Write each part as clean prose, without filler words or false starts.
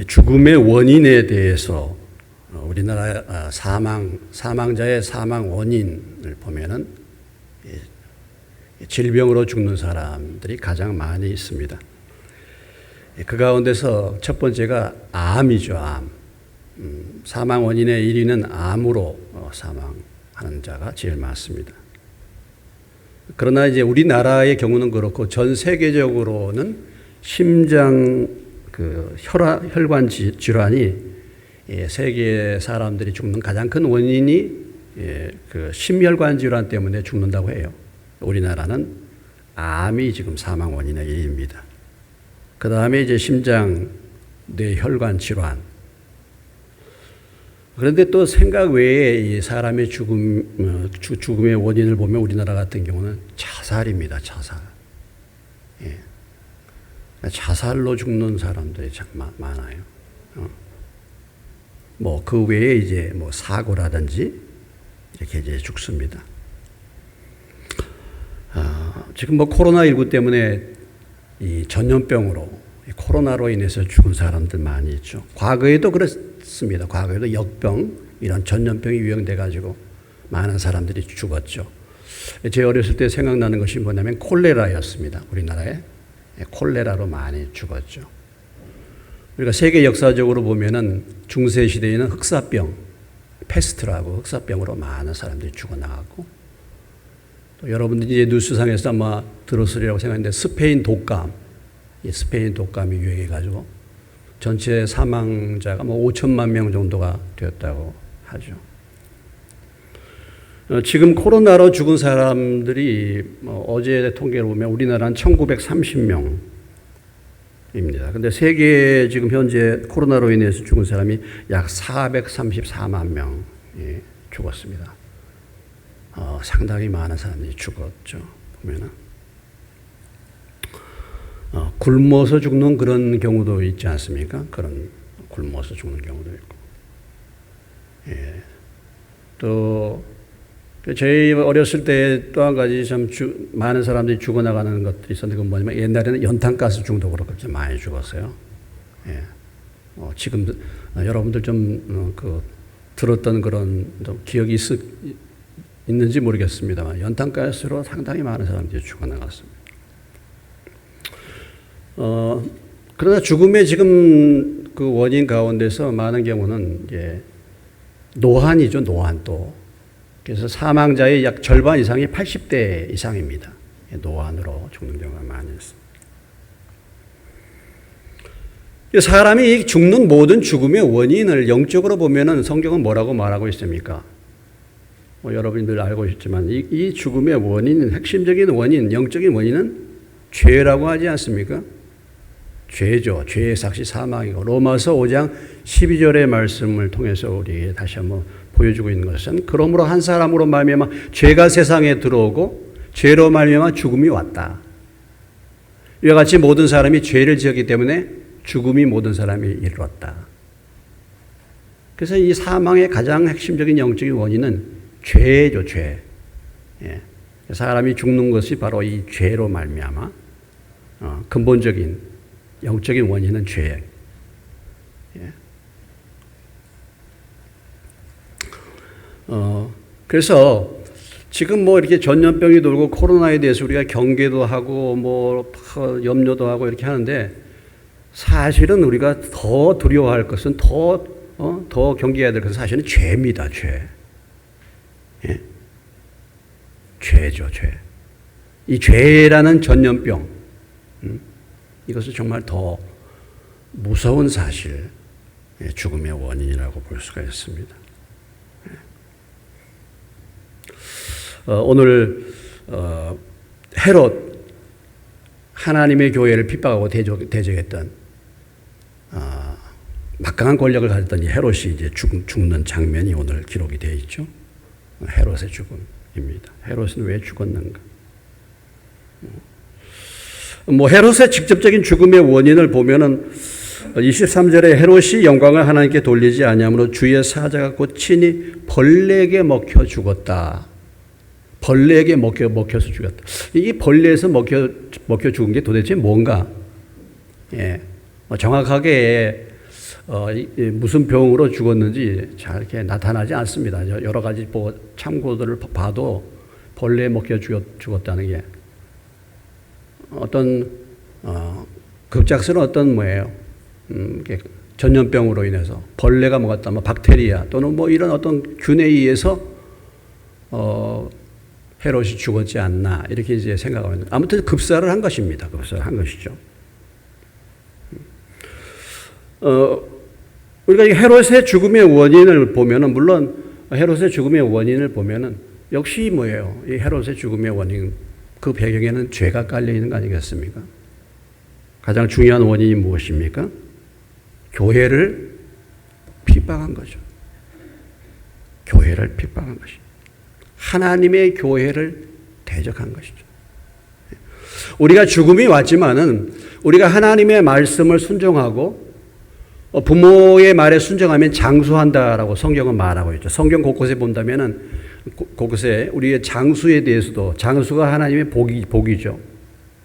죽음의 원인에 대해서 우리나라 사망자의 사망 원인을 보면은 질병으로 죽는 사람들이 가장 많이 있습니다. 그 가운데서 첫 번째가 암이죠, 암. 사망 원인의 1위는 암으로 사망하는 자가 제일 많습니다. 그러나 이제 우리나라의 경우는 그렇고 전 세계적으로는 심장 혈관 질환이 세계 사람들이 죽는 가장 큰 원인이 심혈관 질환 때문에 죽는다고 해요. 우리나라는 암이 지금 사망 원인의 1위입니다. 그 다음에 이제 심장, 뇌혈관 질환. 그런데 또 생각 외에 이 사람의 죽음의 원인을 보면 우리나라 같은 경우는 자살입니다. 자살. 예. 자살로 죽는 사람들이 참 많아요. 뭐 그 외에 이제 뭐 사고라든지 이렇게 이제 죽습니다. 지금 뭐 코로나19 때문에 이 전염병으로 코로나로 인해서 죽은 사람들 많이 있죠. 과거에도 그렇습니다. 과거에도 역병 이런 전염병이 유행돼 가지고 많은 사람들이 죽었죠. 제 어렸을 때 생각나는 것이 뭐냐면 콜레라였습니다. 우리나라에 콜레라로 많이 죽었죠. 우리가 세계 역사적으로 보면은 중세 시대에는 흑사병, 패스트라고 흑사병으로 많은 사람들이 죽어나갔고, 또 여러분들이 이제 뉴스상에서 아마 들었으리라고 생각하는데 스페인 독감이 유행해가지고 전체 사망자가 뭐 5천만 명 정도가 되었다고 하죠. 지금 코로나로 죽은 사람들이 어제 통계를 보면 우리나라는 1930명입니다. 근데 세계에 지금 현재 코로나로 인해서 죽은 사람이 약 434만 명이 죽었습니다. 상당히 많은 사람들이 죽었죠. 보면은. 굶어서 죽는 그런 경우도 있지 않습니까? 그런 굶어서 죽는 경우도 있고. 예. 또, 저희 어렸을 때 또 한 가지 참 많은 사람들이 죽어나가는 것들이 있었는데 그건 뭐냐면 옛날에는 연탄가스 중독으로 그렇게 많이 죽었어요. 예. 지금 여러분들 좀 들었던 그런 좀 기억이 있는지 모르겠습니다만 연탄가스로 상당히 많은 사람들이 죽어나갔습니다. 그러나 죽음의 지금 그 원인 가운데서 많은 경우는 이제 노환이죠, 노환도. 그래서 사망자의 약 절반 이상이 80대 이상입니다. 노환으로 죽는 경우가 많이 있습니다. 사람이 죽는 모든 죽음의 원인을 영적으로 보면은 성경은 뭐라고 말하고 있습니까? 여러분들 알고 있지만 이 죽음의 원인, 핵심적인 원인, 영적인 원인은 죄라고 하지 않습니까? 죄죠. 죄의 삭시 사망이고 로마서 5장 12절의 말씀을 통해서 우리에게 다시 한번 보여주고 있는 것은 그러므로 한 사람으로 말미암아 죄가 세상에 들어오고 죄로 말미암아 죽음이 왔다. 이와 같이 모든 사람이 죄를 지었기 때문에 죽음이 모든 사람이 이르렀다. 그래서 이 사망의 가장 핵심적인 영적인 원인은 죄죠, 죄. 예. 사람이 죽는 것이 바로 이 죄로 말미암아 근본적인 영적인 원인은 죄. 예. 그래서 지금 뭐 이렇게 전염병이 돌고 코로나에 대해서 우리가 경계도 하고 뭐 염려도 하고 이렇게 하는데 사실은 우리가 더 두려워할 것은 더 경계해야 될 것은 사실은 죄입니다, 죄. 예? 죄죠, 죄. 이 죄라는 전염병. 이것은 정말 더 무서운 사실, 죽음의 원인이라고 볼 수가 있습니다. 오늘 헤롯, 하나님의 교회를 핍박하고 대적했던 막강한 권력을 가졌던 이 헤롯이 이제 죽는 장면이 오늘 기록이 되어 있죠. 헤롯의 죽음입니다. 헤롯은 왜 죽었는가? 뭐 헤롯의 직접적인 죽음의 원인을 보면은 23절에 헤롯이 영광을 하나님께 돌리지 아니함으로 주의 사자가 곧 친히 벌레에게 먹혀 죽었다. 벌레에게 먹혀서 죽었다. 이 벌레에서 먹혀 죽은 게 도대체 뭔가? 예. 정확하게 무슨 병으로 죽었는지 잘 이렇게 나타나지 않습니다. 여러 가지 참고들을 봐도 벌레에 먹혀 죽었다는 게 어떤 급작스러운 어떤 전염병으로 인해서 벌레가 먹었다, 박테리아 또는 이런 어떤 균에 의해서 헤롯이 죽었지 않나 이렇게 이제 생각하고 있는. 아무튼 급사를 한 것입니다. 급사를 한 것이죠. 우리가 이 헤롯의 죽음의 원인을 보면은 물론 헤롯의 죽음의 원인을 보면은 역시 뭐예요? 이 헤롯의 죽음의 원인 그 배경에는 죄가 깔려 있는 거 아니겠습니까? 가장 중요한 원인이 무엇입니까? 교회를 핍박한 거죠. 교회를 핍박한 것이죠. 하나님의 교회를 대적한 것이죠. 우리가 죽음이 왔지만은 우리가 하나님의 말씀을 순종하고 부모의 말에 순종하면 장수한다라고 성경은 말하고 있죠. 성경 곳곳에 본다면은 곳곳에 우리의 장수에 대해서도 장수가 하나님의 복이죠.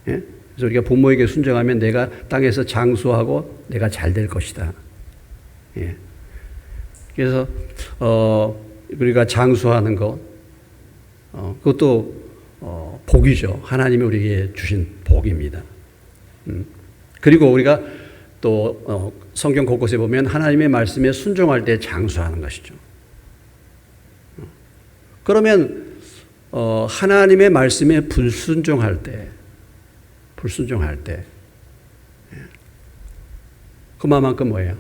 예? 그래서 우리가 부모에게 순종하면 내가 땅에서 장수하고 내가 잘 될 것이다. 예. 그래서 우리가 장수하는 것 그것도 복이죠. 하나님이 우리에게 주신 복입니다. 그리고 우리가 또 성경 곳곳에 보면 하나님의 말씀에 순종할 때 장수하는 것이죠. 그러면 하나님의 말씀에 불순종할 때 그만큼 뭐예요?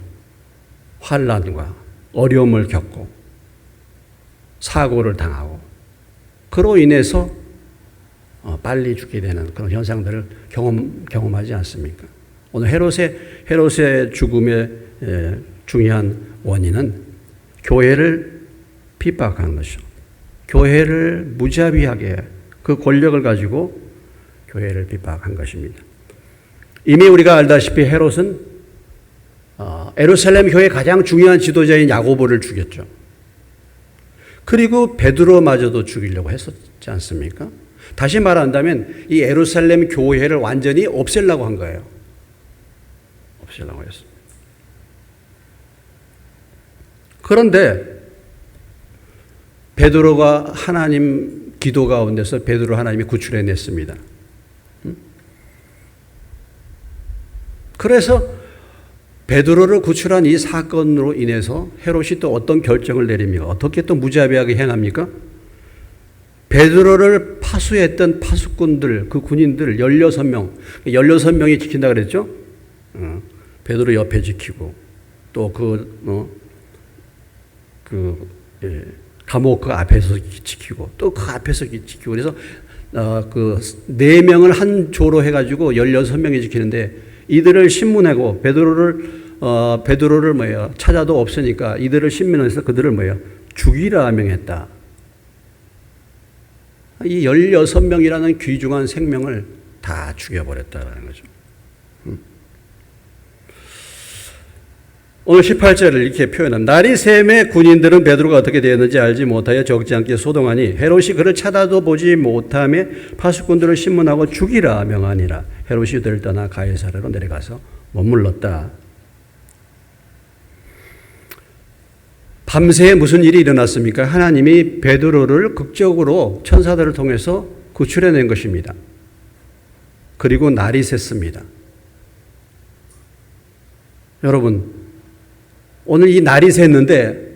환난과 어려움을 겪고 사고를 당하고 그로 인해서 빨리 죽게 되는 그런 현상들을 경험하지 않습니까? 오늘 헤롯의 죽음의 중요한 원인은 교회를 핍박한 것이죠. 교회를 무자비하게 그 권력을 가지고 교회를 핍박한 것입니다. 이미 우리가 알다시피 헤롯은 예루살렘 교회의 가장 중요한 지도자인 야고보를 죽였죠. 그리고 베드로마저도 죽이려고 했었지 않습니까? 다시 말한다면 이 예루살렘 교회를 완전히 없애려고 한 거예요. 없애려고 했습니다. 그런데 베드로가 하나님 기도 가운데서 베드로 하나님이 구출해냈습니다. 그래서 베드로를 구출한 이 사건으로 인해서 헤롯이 또 어떤 결정을 내립니까? 어떻게 또 무자비하게 행합니까? 베드로를 파수했던 파수꾼들, 그 군인들 16명, 16명이 지킨다 그랬죠? 베드로 옆에 지키고 또 감옥 그 앞에서 지키고 또 그 앞에서 지키고 그래서 그 4명을 한 조로 해가지고 16명이 지키는데 이들을 신문하고 베드로를 찾아도 없으니까 이들을 신문해서 그들을 죽이라 명했다. 이 16명이라는 귀중한 생명을 다 죽여버렸다라는 거죠. 오늘 18절을 이렇게 표현합니다. 날이 샘에 군인들은 베드로가 어떻게 되었는지 알지 못하여 적지 않게 소동하니 헤롯이 그를 찾아도 보지 못하며 파수꾼들을 신문하고 죽이라 명하니라. 헤롯이 그들을 떠나 가이사랴로 내려가서 머물렀다. 밤새 무슨 일이 일어났습니까? 하나님이 베드로를 극적으로 천사들을 통해서 구출해낸 것입니다. 그리고 날이 샜습니다. 여러분, 오늘 이 날이 샜는데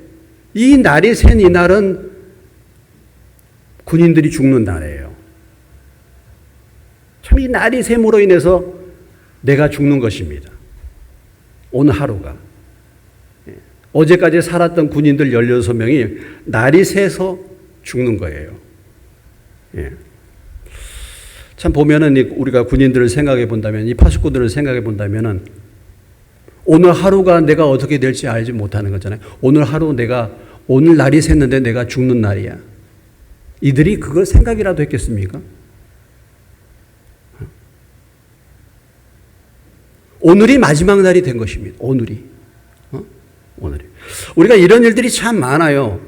이 날이 샌 이 날은 군인들이 죽는 날이에요. 참 이 날이 샘으로 인해서 내가 죽는 것입니다. 오늘 하루가. 어제까지 살았던 군인들 16명이 날이 새서 죽는 거예요. 참 보면은 우리가 군인들을 생각해 본다면, 이 파수꾼들을 생각해 본다면은 오늘 하루가 내가 어떻게 될지 알지 못하는 거잖아요. 오늘 하루 오늘 날이 샜는데 내가 죽는 날이야. 이들이 그걸 생각이라도 했겠습니까? 오늘이 마지막 날이 된 것입니다. 오늘이. 우리가 이런 일들이 참 많아요.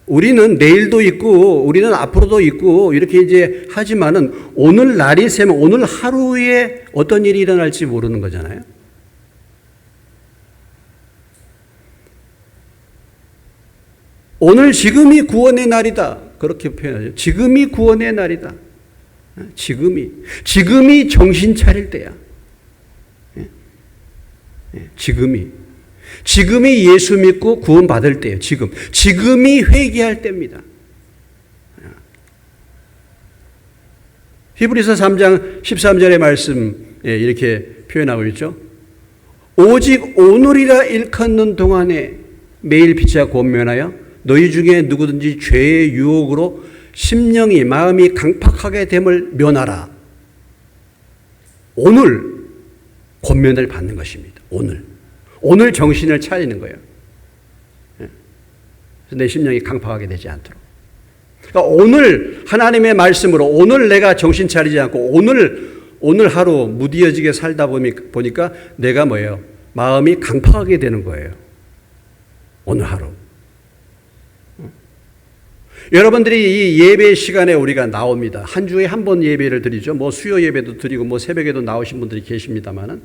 우리는 내일도 있고, 우리는 앞으로도 있고, 이렇게 이제 하지만은 오늘 날이 새면 오늘 하루에 어떤 일이 일어날지 모르는 거잖아요. 오늘 지금이 구원의 날이다. 그렇게 표현하죠. 지금이 구원의 날이다. 지금이 정신 차릴 때야. 지금이 예수 믿고 구원받을 때예요. 지금이 회개할 때입니다. 히브리서 3장 13절의 말씀 이렇게 표현하고 있죠. 오직 오늘이라 일컫는 동안에 매일 빛과 권면하여 너희 중에 누구든지 죄의 유혹으로 심령이 마음이 강팍하게 됨을 면하라. 오늘 권면을 받는 것입니다. 오늘 정신을 차리는 거예요. 내 심령이 강팍하게 되지 않도록. 그러니까 오늘 하나님의 말씀으로 오늘 내가 정신 차리지 않고 오늘 하루 무디어지게 살다 보니까 내가 뭐예요? 마음이 강팍하게 되는 거예요. 오늘 하루. 여러분들이 이 예배 시간에 우리가 나옵니다. 한 주에 한 번 예배를 드리죠. 뭐 수요 예배도 드리고 뭐 새벽에도 나오신 분들이 계십니다만은.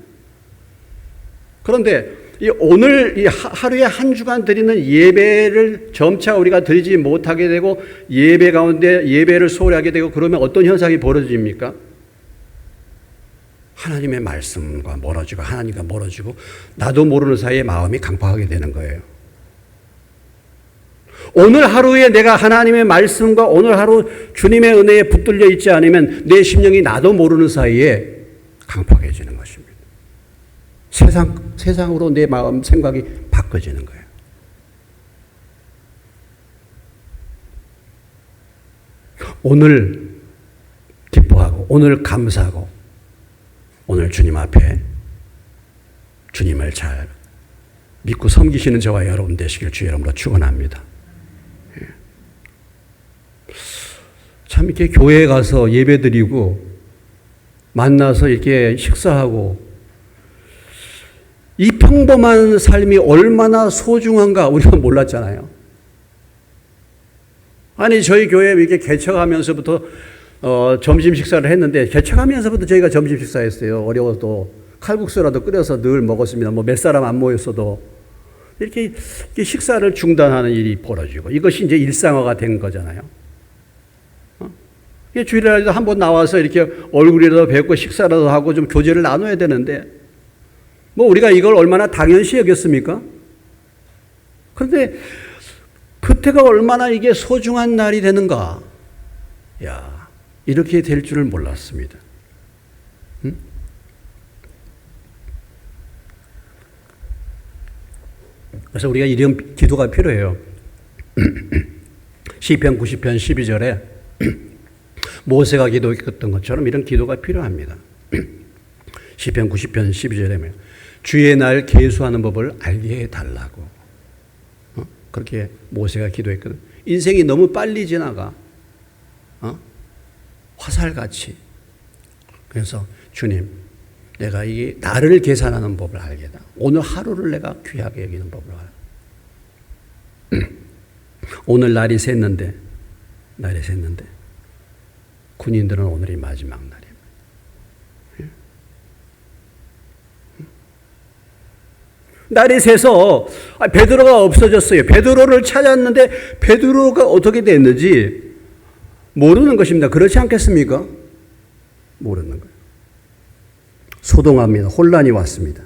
그런데 오늘 이 하루에 한 주간 드리는 예배를 점차 우리가 드리지 못하게 되고 예배 가운데 예배를 소홀히 하게 되고 그러면 어떤 현상이 벌어집니까? 하나님의 말씀과 멀어지고 하나님과 멀어지고 나도 모르는 사이에 마음이 강팍하게 되는 거예요. 오늘 하루에 내가 하나님의 말씀과 오늘 하루 주님의 은혜에 붙들려 있지 않으면 내 심령이 나도 모르는 사이에 강팍해지는 것입니다. 세상으로 내 마음 생각이 바꿔지는 거예요. 오늘 기뻐하고 오늘 감사하고 오늘 주님 앞에 주님을 잘 믿고 섬기시는 저와 여러분 되시길 주의 이름으로 축원합니다. 참 이렇게 교회에 가서 예배드리고 만나서 이렇게 식사하고 이 평범한 삶이 얼마나 소중한가 우리가 몰랐잖아요. 아니 저희 교회 이렇게 개척하면서부터 점심 식사를 했는데 개척하면서부터 저희가 점심 식사했어요. 어려워도 칼국수라도 끓여서 늘 먹었습니다. 뭐 몇 사람 안 모였어도 이렇게 식사를 중단하는 일이 벌어지고 이것이 이제 일상화가 된 거잖아요. 주일날에도 한번 나와서 이렇게 얼굴이라도 뵙고 식사라도 하고 좀 교제를 나눠야 되는데 뭐 우리가 이걸 얼마나 당연시 여겼습니까? 그런데 그때가 얼마나 이게 소중한 날이 되는가? 야, 이렇게 될 줄을 몰랐습니다. 응? 그래서 우리가 이런 기도가 필요해요. 시편 90편 12절에 모세가 기도했던 것처럼 이런 기도가 필요합니다. 시편 90편 12절에 주의 날 계수하는 법을 알게 해달라고. 그렇게 모세가 기도했거든. 인생이 너무 빨리 지나가. 화살같이. 그래서 주님, 내가 이 나를 계산하는 법을 알겠다. 오늘 하루를 내가 귀하게 여기는 법을 알아. 오늘 날이 샜는데 군인들은 오늘이 마지막 날이에요. 날이 새서 베드로가 없어졌어요. 베드로를 찾았는데 베드로가 어떻게 됐는지 모르는 것입니다. 그렇지 않겠습니까? 모르는 거예요. 소동합니다. 혼란이 왔습니다.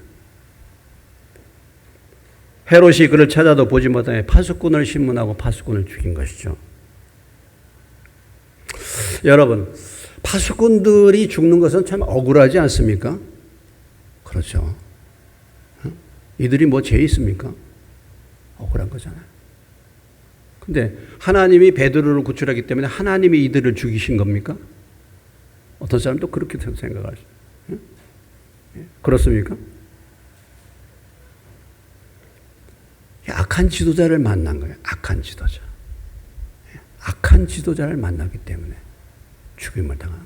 헤롯이 그를 찾아도 보지 못하게 파수꾼을 신문하고 파수꾼을 죽인 것이죠. 여러분, 파수꾼들이 죽는 것은 참 억울하지 않습니까? 그렇죠. 이들이 뭐 죄 있습니까? 억울한 거잖아요. 근데 하나님이 베드로를 구출하기 때문에 하나님이 이들을 죽이신 겁니까? 어떤 사람도 그렇게 생각하죠. 그렇습니까? 악한 지도자를 만난 거예요. 악한 지도자. 악한 지도자를 만나기 때문에 죽임을 당한.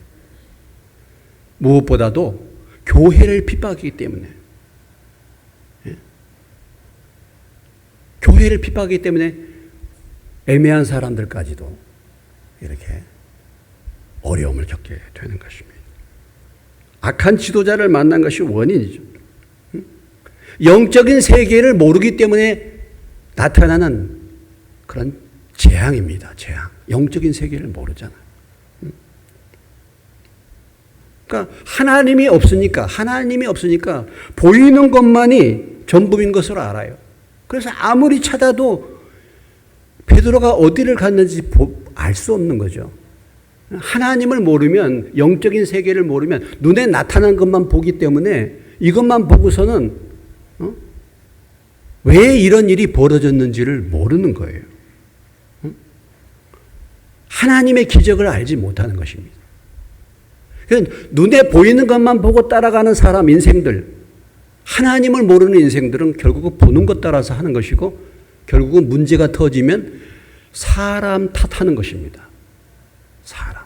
무엇보다도 교회를 핍박하기 때문에. 교회를 핍박하기 때문에 애매한 사람들까지도 이렇게 어려움을 겪게 되는 것입니다. 악한 지도자를 만난 것이 원인이죠. 영적인 세계를 모르기 때문에 나타나는 그런 재앙입니다. 재앙. 영적인 세계를 모르잖아요. 그러니까 하나님이 없으니까 보이는 것만이 전부인 것으로 알아요. 그래서 아무리 찾아도 베드로가 어디를 갔는지 알 수 없는 거죠. 하나님을 모르면, 영적인 세계를 모르면 눈에 나타난 것만 보기 때문에 이것만 보고서는 왜 이런 일이 벌어졌는지를 모르는 거예요. 하나님의 기적을 알지 못하는 것입니다. 눈에 보이는 것만 보고 따라가는 사람 인생들, 하나님을 모르는 인생들은 결국은 보는 것 따라서 하는 것이고 결국은 문제가 터지면 사람 탓하는 것입니다. 사람.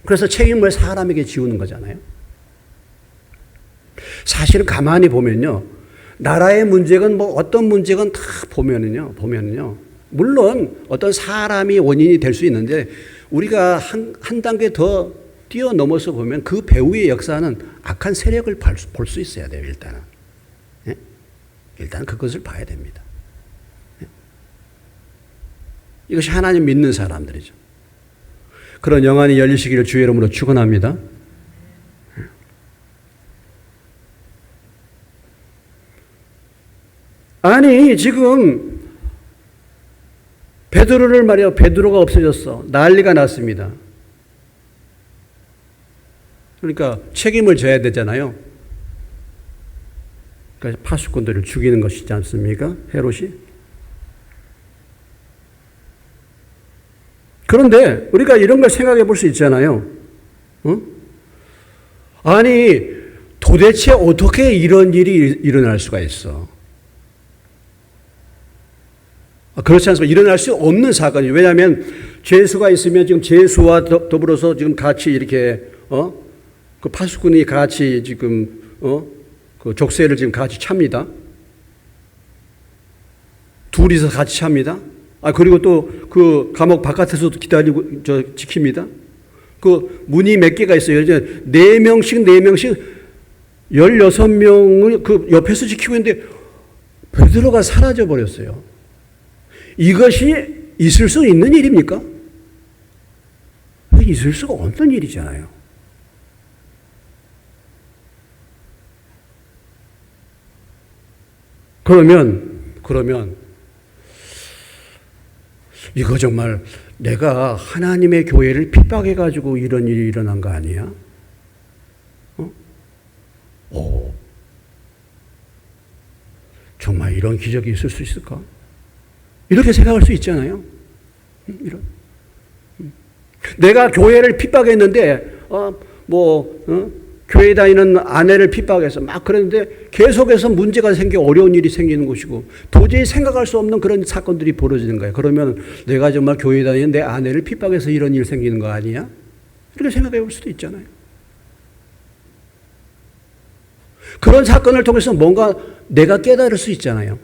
그래서 책임을 사람에게 지우는 거잖아요. 사실은 가만히 보면요. 나라의 문제건 뭐 어떤 문제건 다 보면은요. 물론 어떤 사람이 원인이 될 수 있는데 우리가 한 단계 더 뛰어넘어서 보면 그 배후의 역사는 악한 세력을 볼 수 있어야 돼요. 일단은. 예? 일단 그것을 봐야 됩니다. 예? 이것이 하나님 믿는 사람들이죠. 그런 영안이 열리시기를 주의 이름으로 축원합니다. 아니 지금 베드로가 없어졌어. 난리가 났습니다. 그러니까 책임을 져야 되잖아요. 그러니까 파수꾼들을 죽이는 것이지 않습니까? 헤롯이. 그런데 우리가 이런 걸 생각해 볼 수 있잖아요. 아니 도대체 어떻게 이런 일이 일어날 수가 있어? 그렇지 않습니까? 일어날 수 없는 사건이죠. 왜냐하면 죄수가 있으면 지금 죄수와 더불어서 지금 같이 이렇게 그 파수꾼이 같이 지금 그 족쇄를 지금 같이 찹니다. 둘이서 같이 찹니다. 그리고 또 그 감옥 바깥에서도 기다리고 지킵니다. 그 문이 몇 개가 있어요. 이제 4명씩 16명을 그 옆에서 지키고 있는데 베드로가 사라져 버렸어요. 이것이 있을 수 있는 일입니까? 있을 수가 없는 일이잖아요. 그러면 이거 정말 내가 하나님의 교회를 핍박해가지고 이런 일이 일어난 거 아니야? 정말 이런 기적이 있을 수 있을까? 이렇게 생각할 수 있잖아요. 내가 교회를 핍박했는데, 교회 다니는 아내를 핍박해서 막 그랬는데 계속해서 문제가 생겨 어려운 일이 생기는 것이고 도저히 생각할 수 없는 그런 사건들이 벌어지는 거예요. 그러면 내가 정말 교회 다니는 내 아내를 핍박해서 이런 일이 생기는 거 아니야? 이렇게 생각해 볼 수도 있잖아요. 그런 사건을 통해서 뭔가 내가 깨달을 수 있잖아요.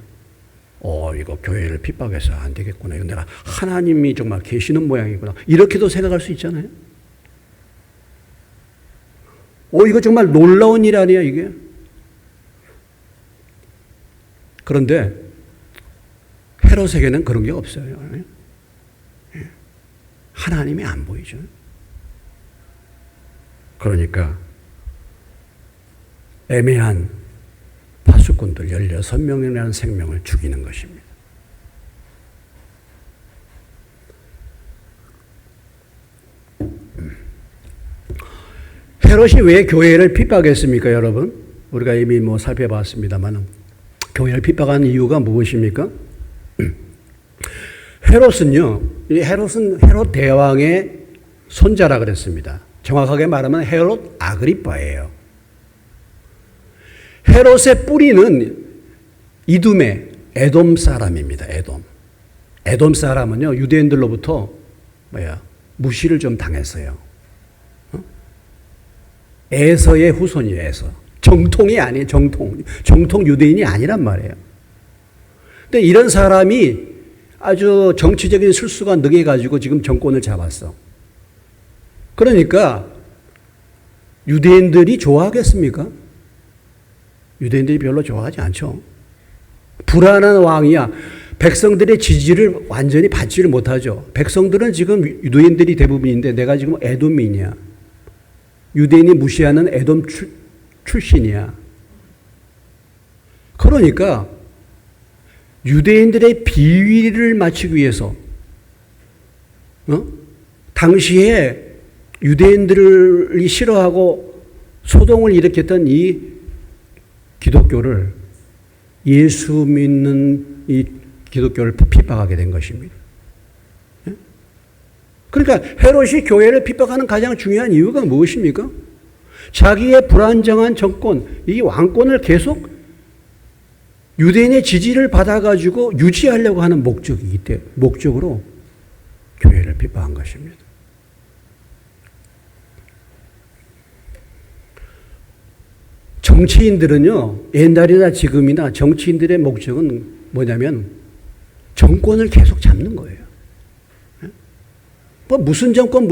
이거 교회를 핍박해서 안 되겠구나. 이거 내가 하나님이 정말 계시는 모양이구나. 이렇게도 생각할 수 있잖아요. 이거 정말 놀라운 일 아니야, 이게? 그런데 헤롯에게는 그런 게 없어요. 하나님이 안 보이죠. 그러니까 애매한 파수꾼들 16명이라는 생명을 죽이는 것입니다. 헤롯이 왜 교회를 핍박했습니까, 여러분? 우리가 이미 살펴봤습니다만 교회를 핍박한 이유가 무엇입니까? 헤롯은 헤롯 대왕의 손자라 그랬습니다. 정확하게 말하면 헤롯 아그리빠예요. 헤롯의 뿌리는 이둠의 에돔 사람입니다. 에돔 사람은요 유대인들로부터 무시를 좀 당했어요. 에서의 후손이에요. 에서. 정통이 아니에요. 정통 유대인이 아니란 말이에요. 근데 이런 사람이 아주 정치적인 술수가 능해가지고 지금 정권을 잡았어. 그러니까 유대인들이 좋아하겠습니까? 유대인들이 별로 좋아하지 않죠. 불안한 왕이야. 백성들의 지지를 완전히 받지를 못하죠. 백성들은 지금 유대인들이 대부분인데 내가 지금 에돔인이야. 유대인이 무시하는 에돔 출신이야. 그러니까 유대인들의 비위를 맞추기 위해서 당시에 유대인들이 싫어하고 소동을 일으켰던 이 기독교를 예수 믿는 이 기독교를 핍박하게 된 것입니다. 그러니까 헤롯이 교회를 핍박하는 가장 중요한 이유가 무엇입니까? 자기의 불안정한 정권, 이 왕권을 계속 유대인의 지지를 받아가지고 유지하려고 하는 목적으로 교회를 핍박한 것입니다. 정치인들은요, 옛날이나 지금이나 정치인들의 목적은 뭐냐면 정권을 계속 잡는 거예요. 뭐 무슨 정권,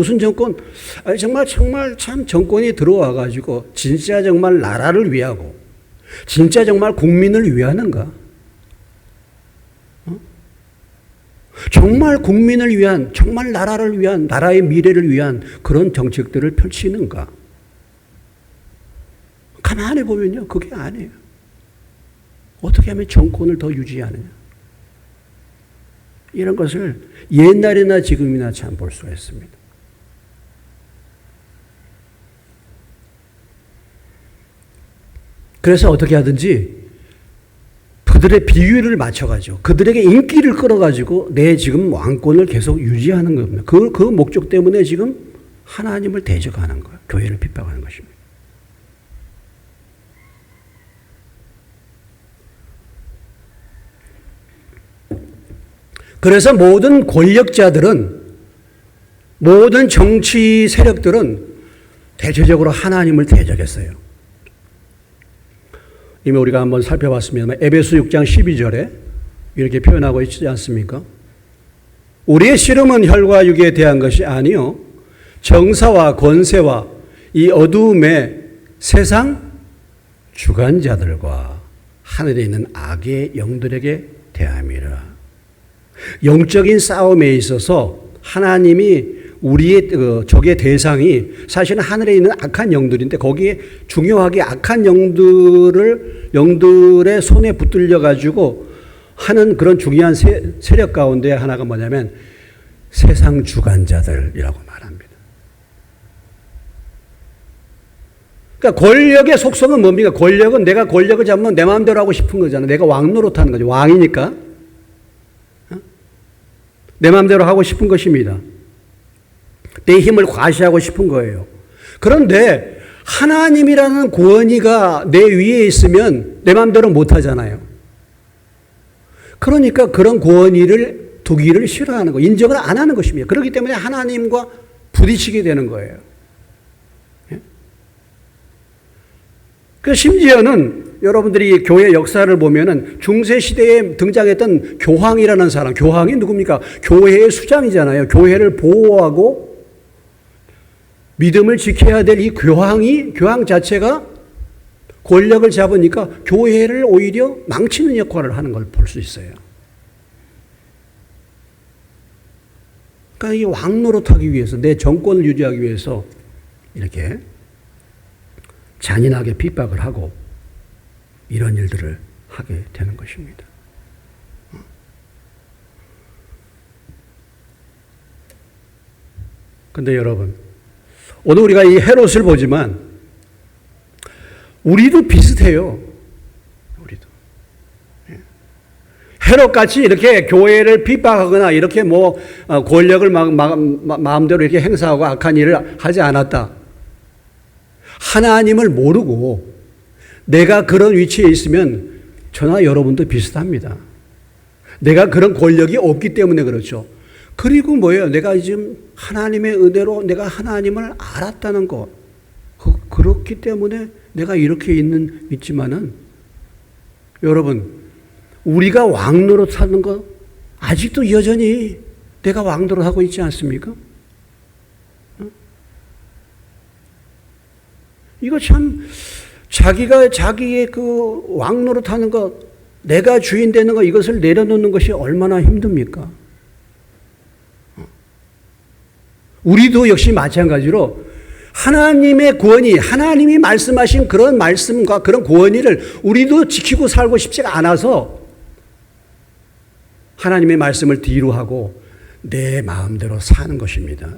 아니 정말 참 정권이 들어와가지고 진짜 정말 나라를 위하고 진짜 정말 국민을 위하는가? 정말 국민을 위한, 정말 나라를 위한, 나라의 미래를 위한 그런 정책들을 펼치는가? 가만히 보면요, 그게 아니에요. 어떻게 하면 정권을 더 유지하느냐? 이런 것을 옛날이나 지금이나 참 볼 수가 있습니다. 그래서 어떻게 하든지 그들의 비율을 맞춰가지고 그들에게 인기를 끌어가지고 내 지금 왕권을 계속 유지하는 겁니다. 그 목적 때문에 지금 하나님을 대적하는 거예요. 교회를 핍박하는 것입니다. 그래서 모든 권력자들은, 모든 정치 세력들은 대체적으로 하나님을 대적했어요. 이미 우리가 한번 살펴봤습니다만 에베소 6장 12절에 이렇게 표현하고 있지 않습니까? 우리의 씨름은 혈과 육에 대한 것이 아니요 정사와 권세와 이 어두움의 세상 주관자들과 하늘에 있는 악의 영들에게 대함이라. 영적인 싸움에 있어서 하나님이 우리의 적의 대상이 사실은 하늘에 있는 악한 영들인데 거기에 중요하게 악한 영들의 손에 붙들려 가지고 하는 그런 중요한 세력 가운데 하나가 뭐냐면 세상 주관자들이라고 말합니다. 그러니까 권력의 속성은 뭡니까? 권력은 내가 권력을 잡으면 내 마음대로 하고 싶은 거잖아요. 내가 왕 노릇하는 거죠. 왕이니까. 내 마음대로 하고 싶은 것입니다. 내 힘을 과시하고 싶은 거예요. 그런데 하나님이라는 권위가 내 위에 있으면 내 마음대로 못 하잖아요. 그러니까 그런 권위를 두기를 싫어하는 거, 인정을 안 하는 것입니다. 그렇기 때문에 하나님과 부딪히게 되는 거예요. 그 심지어는 여러분들이 교회 역사를 보면은 중세 시대에 등장했던 교황이라는 사람, 교황이 누굽니까? 교회의 수장이잖아요. 교회를 보호하고 믿음을 지켜야 될 이 교황 자체가 권력을 잡으니까 교회를 오히려 망치는 역할을 하는 걸 볼 수 있어요. 그러니까 이 왕노릇하기 위해서, 내 정권을 유지하기 위해서 이렇게 잔인하게 핍박을 하고 이런 일들을 하게 되는 것입니다. 근데 여러분, 오늘 우리가 이 헤롯을 보지만 우리도 비슷해요. 우리도. 헤롯같이 이렇게 교회를 핍박하거나 이렇게 권력을 마음대로 이렇게 행사하고 악한 일을 하지 않았다. 하나님을 모르고 내가 그런 위치에 있으면 저나 여러분도 비슷합니다. 내가 그런 권력이 없기 때문에 그렇죠. 그리고 뭐예요? 내가 지금 하나님의 은혜로 내가 하나님을 알았다는 것. 그렇기 때문에 내가 이렇게 있지만은 여러분, 우리가 왕노릇 하는 것 아직도 여전히 내가 왕노릇 하고 있지 않습니까? 이거 참 자기가 자기의 그 왕노릇 하는 것, 내가 주인 되는 거, 이것을 내려놓는 것이 얼마나 힘듭니까? 우리도 역시 마찬가지로 하나님의 구원이, 하나님이 말씀하신 그런 말씀과 그런 구원을 우리도 지키고 살고 싶지가 않아서 하나님의 말씀을 뒤로 하고 내 마음대로 사는 것입니다.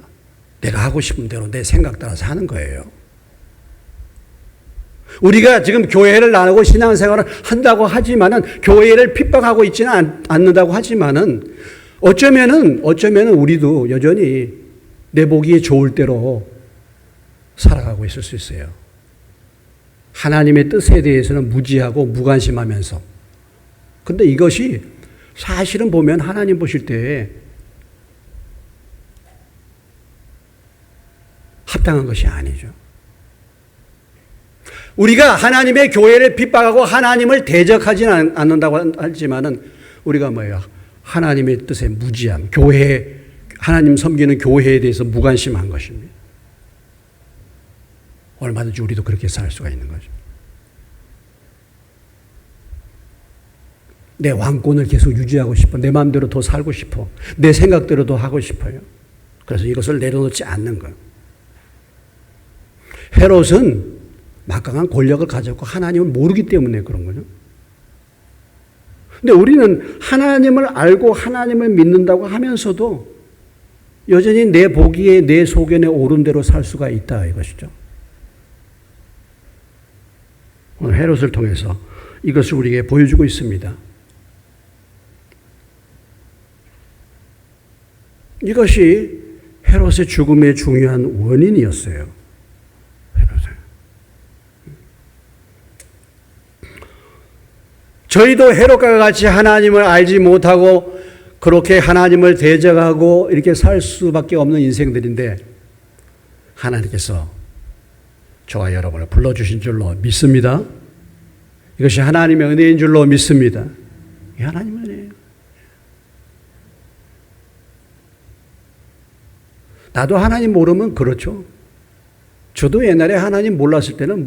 내가 하고 싶은 대로 내 생각 따라 사는 거예요. 우리가 지금 교회를 나누고 신앙생활을 한다고 하지만은, 교회를 핍박하고 있지는 않는다고 하지만은, 어쩌면은 우리도 여전히 내 보기에 좋을 대로 살아가고 있을 수 있어요. 하나님의 뜻에 대해서는 무지하고 무관심하면서. 근데 이것이 사실은 보면 하나님 보실 때 합당한 것이 아니죠. 우리가 하나님의 교회를 핍박하고 하나님을 대적하지는 않는다고 하지만은 우리가 뭐예요? 하나님의 뜻에 무지함, 교회, 하나님 섬기는 교회에 대해서 무관심한 것입니다. 얼마든지 우리도 그렇게 살 수가 있는 거죠. 내 왕권을 계속 유지하고 싶어. 내 마음대로 더 살고 싶어. 내 생각대로 더 하고 싶어요. 그래서 이것을 내려놓지 않는 거예요. 헤롯은 막강한 권력을 가졌고 하나님을 모르기 때문에 그런 거죠. 근데 우리는 하나님을 알고 하나님을 믿는다고 하면서도 여전히 내 보기에, 내 소견에 옳은 대로 살 수가 있다 이것이죠. 오늘 헤롯을 통해서 이것을 우리에게 보여주고 있습니다. 이것이 헤롯의 죽음의 중요한 원인이었어요. 저희도 헤롯과 같이 하나님을 알지 못하고 그렇게 하나님을 대적하고 이렇게 살 수밖에 없는 인생들인데, 하나님께서 저와 여러분을 불러주신 줄로 믿습니다. 이것이 하나님의 은혜인 줄로 믿습니다. 이게 하나님의 은혜예요. 나도 하나님 모르면 그렇죠. 저도 옛날에 하나님 몰랐을 때는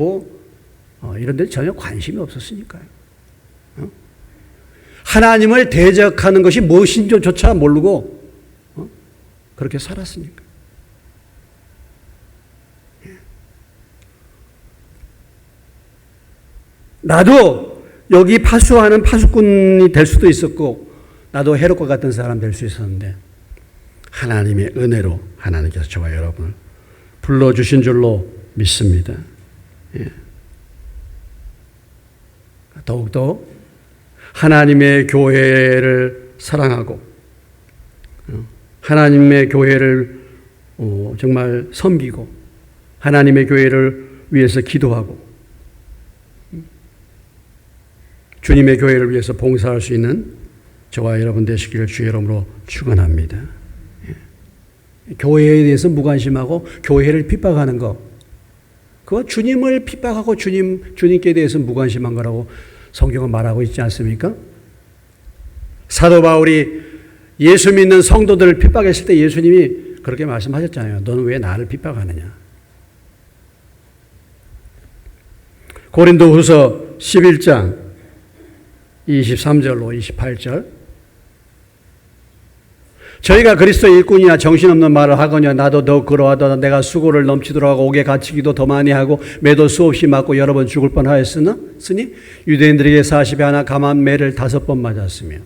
이런 데 전혀 관심이 없었으니까요. 하나님을 대적하는 것이 무엇인지조차 모르고 그렇게 살았으니까. 나도 여기 파수하는 파수꾼이 될 수도 있었고, 나도 헤롯과 같은 사람 될 수 있었는데, 하나님의 은혜로 하나님께서 저와 여러분을 불러주신 줄로 믿습니다. 더욱더 하나님의 교회를 사랑하고 하나님의 교회를 정말 섬기고 하나님의 교회를 위해서 기도하고 주님의 교회를 위해서 봉사할 수 있는 저와 여러분 되시기를 주의 이름으로 축원합니다. 교회에 대해서 무관심하고 교회를 핍박하는 것, 그거 주님을 핍박하고 주님께 대해서 무관심한 거라고 성경은 말하고 있지 않습니까? 사도 바울이 예수 믿는 성도들을 핍박했을 때 예수님이 그렇게 말씀하셨잖아요. 너는 왜 나를 핍박하느냐? 고린도후서 11장 23절로 28절, 저희가 그리스도의 일꾼이나 정신없는 말을 하거냐 나도 더욱 그러하다. 내가 수고를 넘치도록 하고 옥에 갇히기도 더 많이 하고 매도 수없이 맞고 여러 번 죽을 뻔하였으니 유대인들에게 40에 하나 감한 매를 5번 맞았으며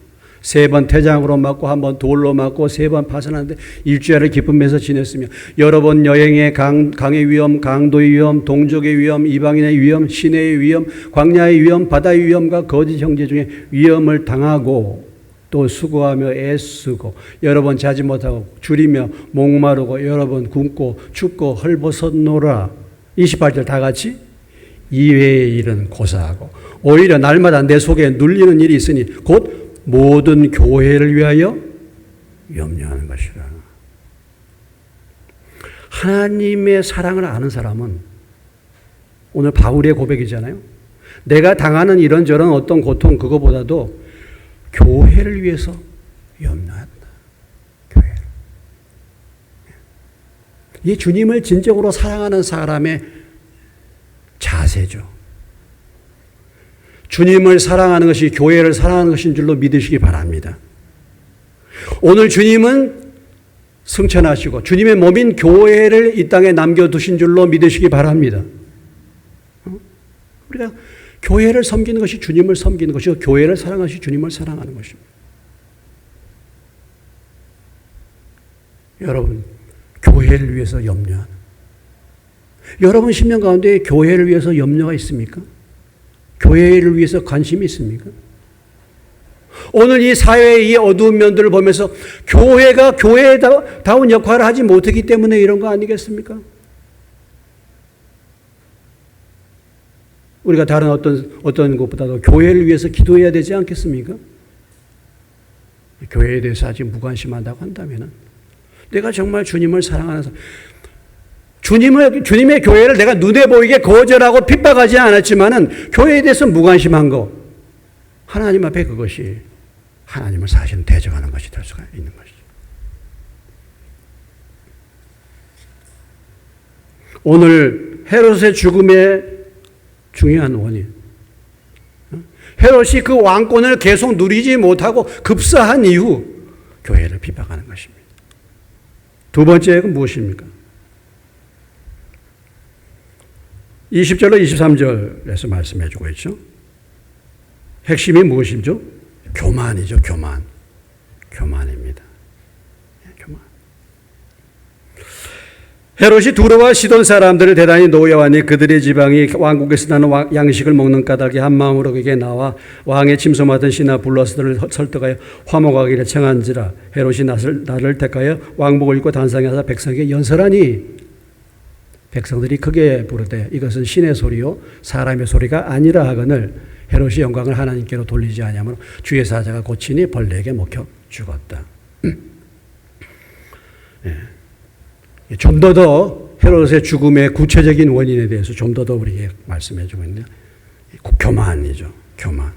3번 태장으로 맞고 1번 돌로 맞고 3번 파선하는데 일주일을 기쁨에서 지냈으며 여러 번 여행의 강의 위험, 강도의 위험, 동족의 위험, 이방인의 위험, 시내의 위험, 광야의 위험, 바다의 위험과 거짓 형제 중에 위험을 당하고 또 수고하며 애쓰고 여러 번 자지 못하고 줄이며 목마르고 여러 번 굶고 춥고 헐벗었노라. 28절 다 같이 이외의 일은 고사하고 오히려 날마다 내 속에 눌리는 일이 있으니 곧 모든 교회를 위하여 염려하는 것이라. 하나님의 사랑을 아는 사람은 오늘 바울의 고백이잖아요. 내가 당하는 이런저런 어떤 고통 그거보다도 교회를 위해서 염려한다. 교회를. 이 주님을 진정으로 사랑하는 사람의 자세죠. 주님을 사랑하는 것이 교회를 사랑하는 것인 줄로 믿으시기 바랍니다. 오늘 주님은 승천하시고 주님의 몸인 교회를 이 땅에 남겨두신 줄로 믿으시기 바랍니다. 우리가 교회를 섬기는 것이 주님을 섬기는 것이고 교회를 사랑하는 것이 주님을 사랑하는 것입니다. 여러분, 교회를 위해서 염려하는, 여러분 심령 가운데 교회를 위해서 염려가 있습니까? 교회를 위해서 관심이 있습니까? 오늘 이 사회의 이 어두운 면들을 보면서 교회가 교회다운 역할을 하지 못하기 때문에 이런 거 아니겠습니까? 우리가 다른 어떤 것보다도 교회를 위해서 기도해야 되지 않겠습니까? 교회에 대해서 아직 무관심하다고 한다면 내가 정말 주님을 사랑하는 사람, 주님의 교회를 내가 눈에 보이게 거절하고 핍박하지 않았지만은 교회에 대해서 무관심한 거, 하나님 앞에 그것이 하나님을 사실은 대적하는 것이 될 수가 있는 것이죠. 오늘 헤롯의 죽음의 중요한 원인, 헤롯이 그 왕권을 계속 누리지 못하고 급사한 이후 교회를 핍박하는 것입니다. 두 번째가 무엇입니까? 20절로 23절에서 말씀해 주고 있죠. 핵심이 무엇이죠? 교만이죠. 교만입니다. 교만. 헤롯이 두로와 시돈 사람들을 대단히 노여하니 그들의 지방이 왕국에서 나는 양식을 먹는 까닭에 한 마음으로 그에게 나와 왕의 침소하던 신하 블러스들을 설득하여 화목하기를 청한지라. 헤롯이 나를 택하여 왕복을 입고 단상에 하사 백성에게 연설하니 백성들이 크게 부르되 이것은 신의 소리요 사람의 소리가 아니라 하거늘 헤롯이 영광을 하나님께로 돌리지 아니하므로 주의 사자가 고치니 벌레에게 먹혀 죽었다. 좀 더 헤롯의 죽음의 구체적인 원인에 대해서 좀 더 우리에게 말씀해 주고 있네요. 교만이죠. 교만.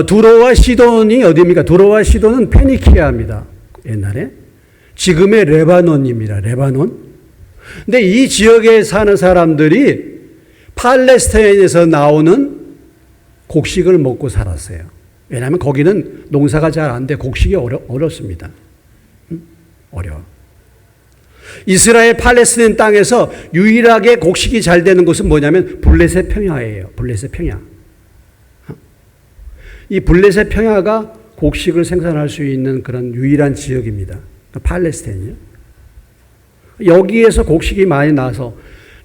두로와 시돈이 어디입니까? 두로와 시돈은 페니키아입니다. 옛날에. 지금의 레바논입니다. 레바논. 근데 이 지역에 사는 사람들이 팔레스타인에서 나오는 곡식을 먹고 살았어요. 왜냐하면 거기는 농사가 잘 안 돼 곡식이 어렵습니다. 어려워. 이스라엘 팔레스타인 땅에서 유일하게 곡식이 잘 되는 곳은 뭐냐면 블레셋 평야예요. 블레셋 평야. 이 블레셋 평야가 곡식을 생산할 수 있는 그런 유일한 지역입니다. 팔레스타인이요. 여기에서 곡식이 많이 나서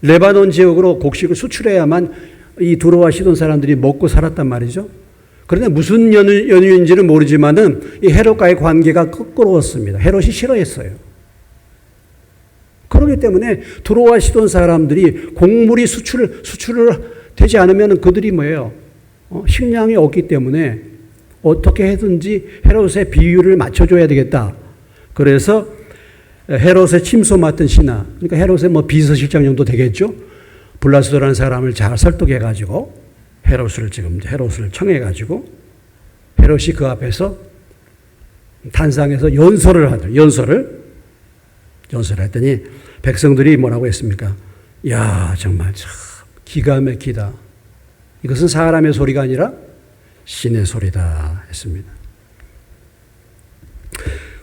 레바논 지역으로 곡식을 수출해야만 이 두로와 시돈 사람들이 먹고 살았단 말이죠. 그런데 무슨 연유인지는 모르지만은 이 헤롯과의 관계가 끄끄러웠습니다. 헤롯이 싫어했어요. 그렇기 때문에 두로와 시돈 사람들이 곡물이 수출을 되지 않으면 그들이 뭐예요? 식량이 없기 때문에 어떻게 해든지 헤롯의 비율을 맞춰줘야 되겠다. 그래서 헤롯의 침소 맡은 신하, 그러니까 헤롯의 비서실장 정도 되겠죠. 블라스도라는 사람을 잘 설득해가지고 헤롯을 청해가지고 헤롯이 그 앞에서 단상에서 연설을 하죠. 연설을 했더니 백성들이 뭐라고 했습니까? 야, 정말 참 기가 막히다. 이것은 사람의 소리가 아니라 신의 소리다 했습니다.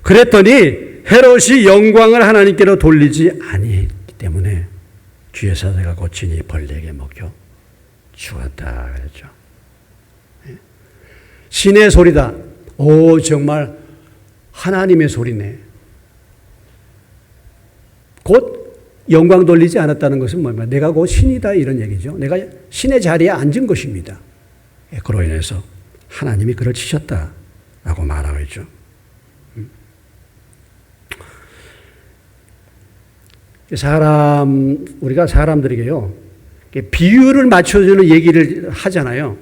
그랬더니 헤롯이 영광을 하나님께로 돌리지 아니했기 때문에 주의 사자가 고치니 벌레에게 먹혀 죽었다 그랬죠. 신의 소리다. 오, 정말 하나님의 소리네. 곧 영광 돌리지 않았다는 것은 뭐냐? 내가 곧 신이다 이런 얘기죠. 내가 신의 자리에 앉은 것입니다. 그로 인해서 하나님이 그를 치셨다라고 말하고 있죠. 우리가 사람들에게요, 비유를 맞춰주는 얘기를 하잖아요.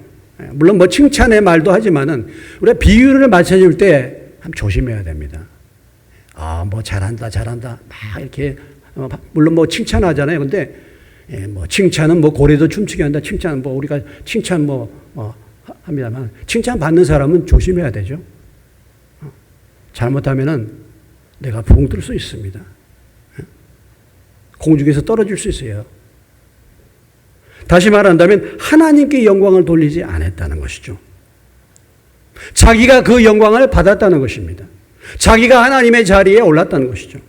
물론 칭찬의 말도 하지만은, 우리가 비유를 맞춰줄 때 참 조심해야 됩니다. 잘한다. 막 이렇게, 물론 칭찬하잖아요. 근데, 칭찬은 고래도 춤추게 한다. 칭찬은 우리가 칭찬 합니다만, 칭찬 받는 사람은 조심해야 되죠. 잘못하면은 내가 붕 뜰 수 있습니다. 공중에서 떨어질 수 있어요. 다시 말한다면 하나님께 영광을 돌리지 않았다는 것이죠. 자기가 그 영광을 받았다는 것입니다. 자기가 하나님의 자리에 올랐다는 것이죠.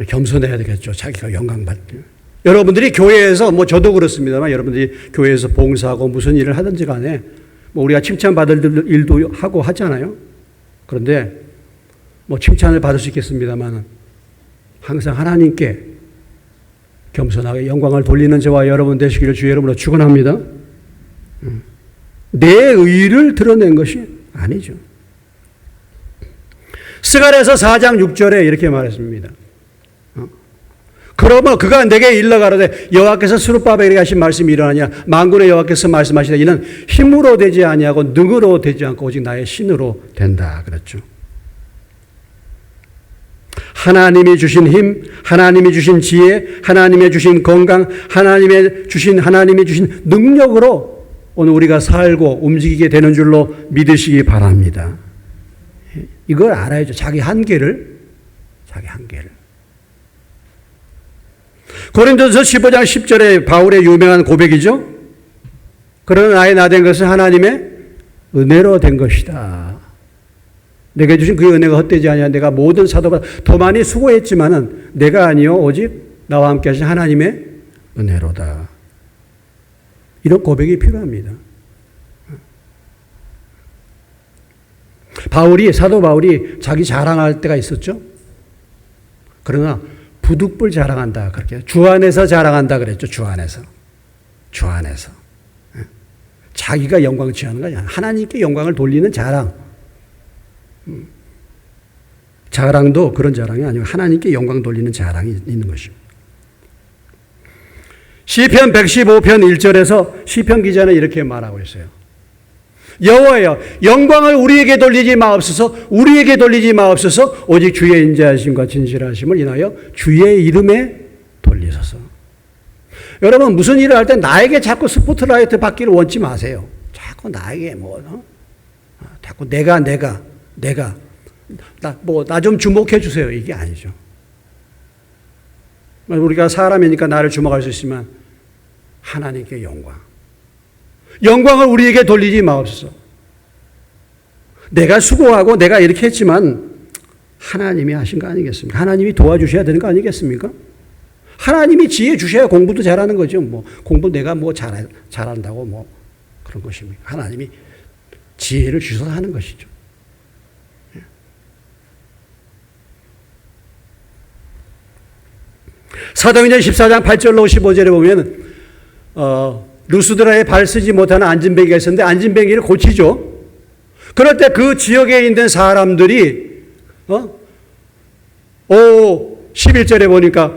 겸손해야 되겠죠. 자기가 영광 받고. 여러분들이 교회에서 저도 그렇습니다만 여러분들이 교회에서 봉사하고 무슨 일을 하든지 간에 우리가 칭찬받을 일도 하고 하잖아요. 그런데 칭찬을 받을 수 있겠습니다만 항상 하나님께 겸손하게 영광을 돌리는 저와 여러분 되시기를 주의 이름으로 축원합니다. 내 의를 드러낸 것이 아니죠. 스가랴서 4장 6절에 이렇게 말했습니다. 그러므로 그가 내게 일러 가로되 여호와께서 스룹바벨에게 하신 말씀이 이러하냐 만군의 여호와께서 말씀하시되 이는 힘으로 되지 아니하고 능으로 되지 않고 오직 나의 신으로 된다 그랬죠. 하나님이 주신 힘, 하나님이 주신 지혜, 하나님이 주신 건강, 하나님이 주신 능력으로 오늘 우리가 살고 움직이게 되는 줄로 믿으시기 바랍니다. 이걸 알아야죠. 자기 한계를. 고린도서 15장 10절에 바울의 유명한 고백이죠. 그러나 나의 나된 것은 하나님의 은혜로 된 것이다. 내게 주신 그 은혜가 헛되지 아니하 내가 모든 사도보다 더 많이 수고했지만은 내가 아니요 오직 나와 함께 하신 하나님의 은혜로다. 이런 고백이 필요합니다. 사도 바울이 자기 자랑할 때가 있었죠. 그러나 부득불 자랑한다. 그렇게 주 안에서 자랑한다 그랬죠. 주 안에서. 자기가 영광 취하는 거냐. 하나님께 영광을 돌리는 자랑. 자랑도 그런 자랑이 아니고 하나님께 영광 돌리는 자랑이 있는 것입니다. 시편 115편 1절에서 시편 기자는 이렇게 말하고 있어요. 여호와여 영광을 우리에게 돌리지 마옵소서. 오직 주의 인자하심과 진실하심을 인하여 주의 이름에 돌리소서. 여러분 무슨 일을 할 때 나에게 자꾸 스포트라이트 받기를 원치 마세요. 자꾸 나에게 자꾸 내가 나 좀 주목해 주세요. 이게 아니죠. 우리가 사람이니까 나를 주목할 수 있지만 하나님께 영광을 우리에게 돌리지 마옵소서. 내가 수고하고 내가 이렇게 했지만 하나님이 하신 거 아니겠습니까? 하나님이 도와주셔야 되는 거 아니겠습니까? 하나님이 지혜 주셔야 공부도 잘하는 거죠. 공부 내가 잘한다고 그런 것입니까? 하나님이 지혜를 주셔서 하는 것이죠. 사도행전 14장 8절로 15절에 보면 루스드라에 발 쓰지 못하는 안진뱅이가 있었는데 안진뱅이를 고치죠. 그럴 때 그 지역에 있는 사람들이 11절에 보니까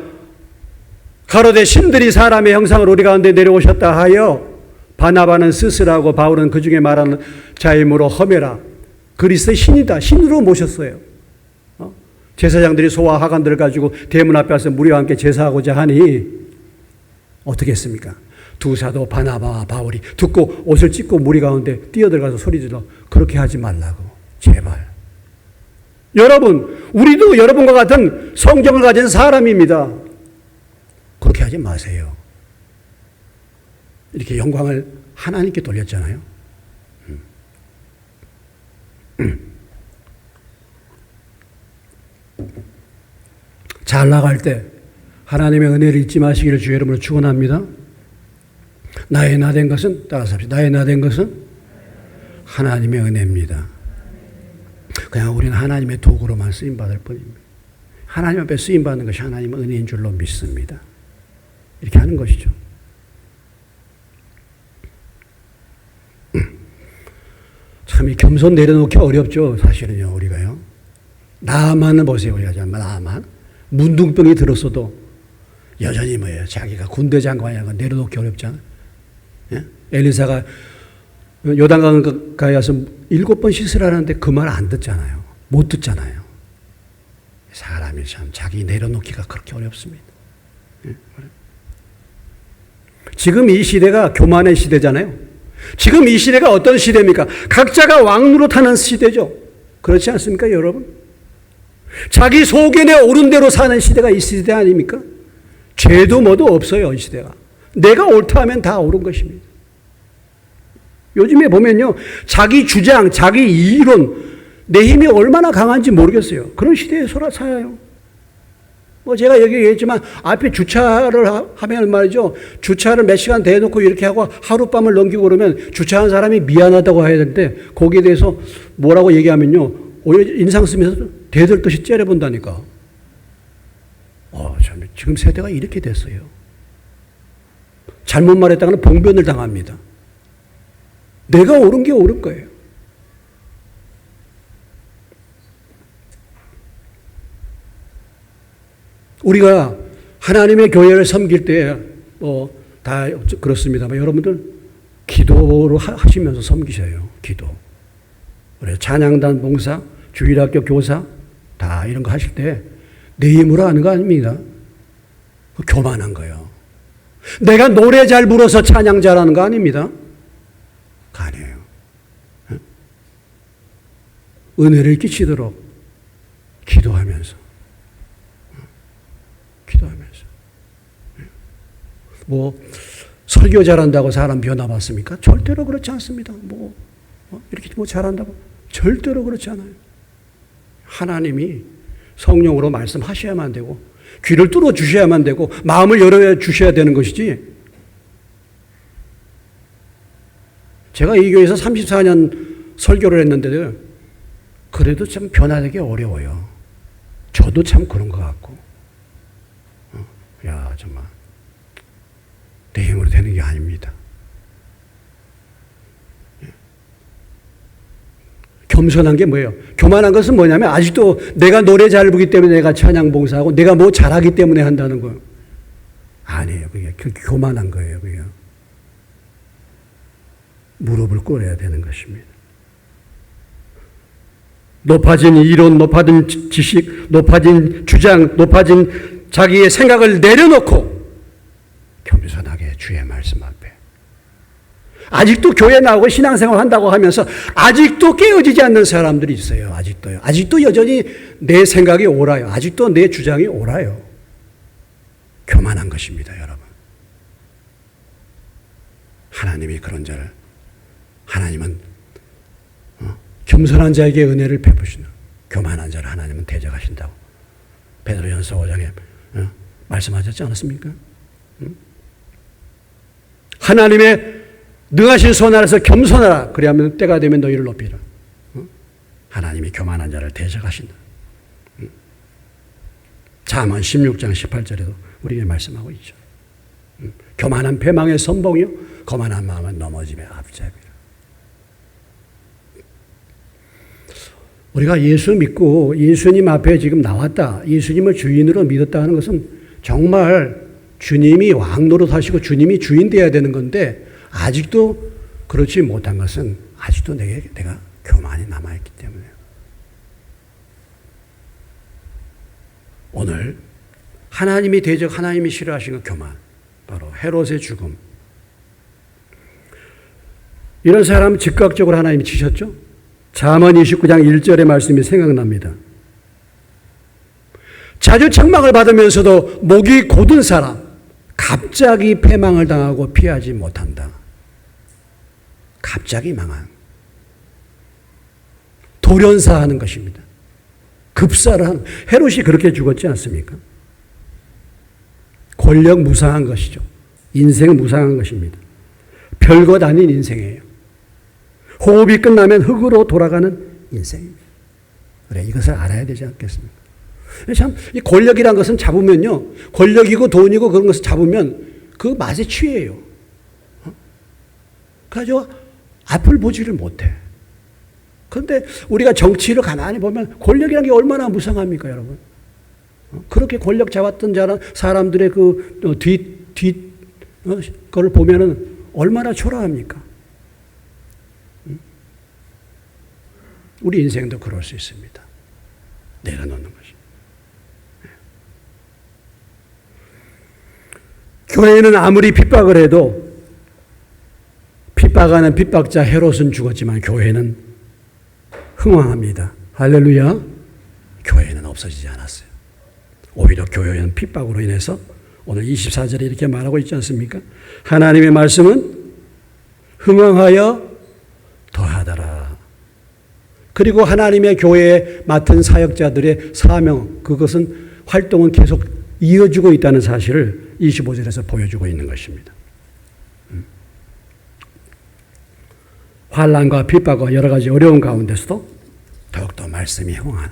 가로되 신들이 사람의 형상을 우리 가운데 내려오셨다 하여 바나바는 스스라고 바울은 그 중에 말하는 자임으로 험해라. 그리스도의 신이다. 신으로 모셨어요. 제사장들이 소와 하관들을 가지고 대문 앞에 와서 무리와 함께 제사하고자 하니 어떻게 했습니까? 두 사도 바나바와 바울이 듣고 옷을 찢고 무리 가운데 뛰어들어가서 소리질러 그렇게 하지 말라고. 제발. 여러분, 우리도 여러분과 같은 성경을 가진 사람입니다. 그렇게 하지 마세요. 이렇게 영광을 하나님께 돌렸잖아요. 잘 나갈 때 하나님의 은혜를 잊지 마시기를 주의 이름으로 축원합니다. 나의 나된 것은 따라서 합시다. 나의 나된 것은 하나님의 은혜입니다. 그냥 우리는 하나님의 도구로만 쓰임받을 뿐입니다. 하나님 앞에 쓰임받는 것이 하나님의 은혜인 줄로 믿습니다. 이렇게 하는 것이죠. 참 이 겸손 내려놓기 어렵죠. 사실은요. 우리가요. 나만을 보세요. 우리가 나만. 문둥병이 들었어도 여전히 자기가 군대 장관이라는 건 내려놓기 어렵잖아. 예? 엘리사가 요단강가에 와서 7번 씻으라는데 그 말 안 듣잖아요. 못 듣잖아요. 사람이 참 자기 내려놓기가 그렇게 어렵습니다. 예? 지금 이 시대가 교만의 시대잖아요. 지금 이 시대가 어떤 시대입니까? 각자가 왕 노릇하는 시대죠. 그렇지 않습니까, 여러분? 자기 소견에 옳은 대로 사는 시대가 이 시대 아닙니까? 죄도 뭐도 없어요, 이 시대가. 내가 옳다 하면 다 옳은 것입니다. 요즘에 보면요, 자기 주장, 자기 이론, 내 힘이 얼마나 강한지 모르겠어요. 그런 시대에 살아요. 뭐 제가 여기 얘기했지만 앞에 주차를 하면 말이죠. 주차를 몇 시간 대놓고 이렇게 하고 하룻밤을 넘기고 그러면 주차한 사람이 미안하다고 해야 되는데 거기에 대해서 뭐라고 얘기하면요. 오히려 인상 쓰면서 대들듯이 째려본다니까. 참, 지금 세대가 이렇게 됐어요. 잘못 말했다가는 봉변을 당합니다. 내가 옳은 게 옳은 거예요. 우리가 하나님의 교회를 섬길 때, 다 그렇습니다만, 여러분들 기도로 하시면서 섬기셔요. 기도. 그래, 찬양단 봉사, 주일학교 교사, 다 이런 거 하실 때, 내 힘으로 하는 거 아닙니다. 교만한 거예요. 내가 노래 잘 불어서 찬양 잘하는 거 아닙니다. 아니에요. 은혜를 끼치도록 기도하면서. 설교 잘한다고 사람 변화받습니까? 절대로 그렇지 않습니다. 이렇게 잘한다고? 절대로 그렇지 않아요. 하나님이 성령으로 말씀하셔야만 되고, 귀를 뚫어 주셔야만 되고, 마음을 열어 주셔야 되는 것이지. 제가 이 교회에서 34년 설교를 했는데도, 그래도 참 변화되기 어려워요. 저도 참 그런 것 같고. 정말. 내 힘으로 되는 게 아닙니다. 겸손한 게 뭐예요? 교만한 것은 뭐냐면 아직도 내가 노래 잘 부르기 때문에 내가 찬양 봉사하고 내가 뭐 잘하기 때문에 한다는 거예요. 아니에요. 그게 교만한 거예요. 그게. 무릎을 꿇어야 되는 것입니다. 높아진 이론, 높아진 지식, 높아진 주장, 높아진 자기의 생각을 내려놓고 겸손하게 주의 말씀 앞에. 아직도 교회 나오고 신앙생활 한다고 하면서 아직도 깨어지지 않는 사람들이 있어요. 아직도요. 아직도 여전히 내 생각이 옳아요. 아직도 내 주장이 옳아요. 교만한 것입니다, 여러분. 하나님이 그런 자를, 하나님은 겸손한 자에게 은혜를 베푸시는, 교만한 자를 하나님은 대적하신다고 베드로전서 5장에 말씀하셨지 않았습니까? 하나님의 능하신 손 아래서 겸손하라. 그리하면 때가 되면 너희를 높이라. 하나님이 교만한 자를 대적하신다. 잠언 16장 18절에도 우리에게 말씀하고 있죠. 교만한 패망의 선봉이요, 거만한 마음은 넘어짐의 앞잡이라. 우리가 예수 믿고 예수님 앞에 지금 나왔다, 예수님을 주인으로 믿었다 하는 것은 정말 주님이 왕 노릇하시고 주님이 주인 되어야 되는 건데, 아직도 그렇지 못한 것은 아직도 내가 교만이 남아있기 때문에요. 오늘 하나님이 대적, 하나님이 싫어하신 것 교만, 바로 헤롯의 죽음. 이런 사람은 즉각적으로 하나님이 치셨죠. 잠언 29장 1절의 말씀이 생각납니다. 자주 책망을 받으면서도 목이 곧은 사람, 갑자기 패망을 당하고 피하지 못한다. 갑자기 망한. 돌연사하는 것입니다. 급사를 하는. 헤롯이 그렇게 죽었지 않습니까? 권력 무상한 것이죠. 인생 무상한 것입니다. 별것 아닌 인생이에요. 호흡이 끝나면 흙으로 돌아가는 인생입니다. 그래, 이것을 알아야 되지 않겠습니까? 참, 이 권력이란 것은 잡으면요, 권력이고 돈이고 그런 것을 잡으면 그 맛에 취해요. 그래서 앞을 보지를 못해. 그런데 우리가 정치를 가만히 보면 권력이라는 게 얼마나 무상합니까, 여러분? 그렇게 권력 잡았던 사람들의 그 거를 보면은 얼마나 초라합니까? 우리 인생도 그럴 수 있습니다. 내려놓는 것이. 교회는 아무리 핍박을 해도 핍박하는 핍박자 헤롯은 죽었지만 교회는 흥왕합니다. 할렐루야. 교회는 없습니다. 없어지지 않았어요. 오히려 교회는 핍박으로 인해서 오늘 24절에 이렇게 말하고 있지 않습니까? 하나님의 말씀은 흥왕하여 더하더라. 그리고 하나님의 교회에 맡은 사역자들의 사명, 그것은 활동은 계속 이어지고 있다는 사실을 25절에서 보여주고 있는 것입니다. 환난과 핍박과 여러 가지 어려운 가운데서도 더욱더 말씀이 흥하는,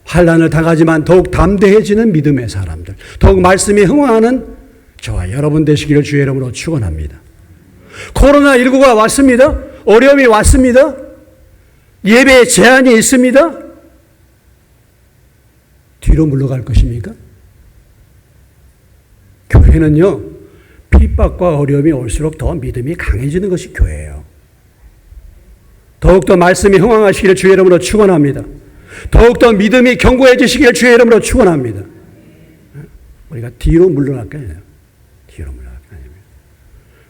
환난을 당하지만 더욱 담대해지는 믿음의 사람들, 더욱 말씀이 흥하는 저와 여러분 되시기를 주의 이름으로 축원합니다. 코로나19가 왔습니다. 어려움이 왔습니다. 예배에 제한이 있습니다. 뒤로 물러갈 것입니까? 교회는요, 핍박과 어려움이 올수록 더 믿음이 강해지는 것이 교회예요. 더욱더 말씀이 흥왕하시기를 주의 이름으로 축원합니다. 더욱더 믿음이 견고해지시기를 주의 이름으로 축원합니다. 우리가 뒤로 물러날 게 아니에요. 뒤로 물러날 게 아닙니다.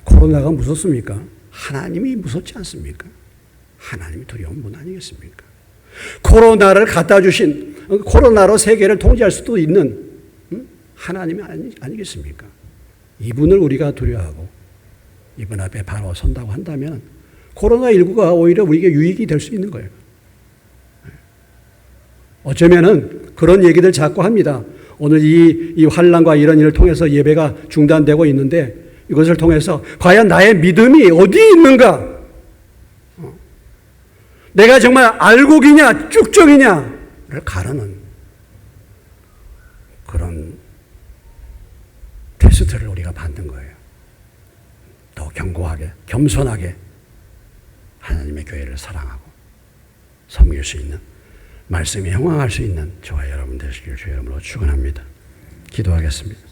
코로나가 무섭습니까? 하나님이 무섭지 않습니까? 하나님이 두려운 분 아니겠습니까? 코로나를 갖다 주신, 코로나로 세계를 통제할 수도 있는 하나님이 아니겠습니까? 이분을 우리가 두려워하고 이분 앞에 바로 선다고 한다면 코로나19가 오히려 우리에게 유익이 될 수 있는 거예요. 어쩌면은 그런 얘기들 자꾸 합니다. 오늘 이 환난과 이런 일을 통해서 예배가 중단되고 있는데 이것을 통해서 과연 나의 믿음이 어디에 있는가? 내가 정말 알곡이냐 쭉정이냐를 가르는 그런 테스트를 우리가 받는 거예요. 더 견고하게, 겸손하게 하나님의 교회를 사랑하고 섬길 수 있는, 말씀에 흥황할 수 있는 저와 여러분 되시길 주의 이름으로 축원합니다. 기도하겠습니다.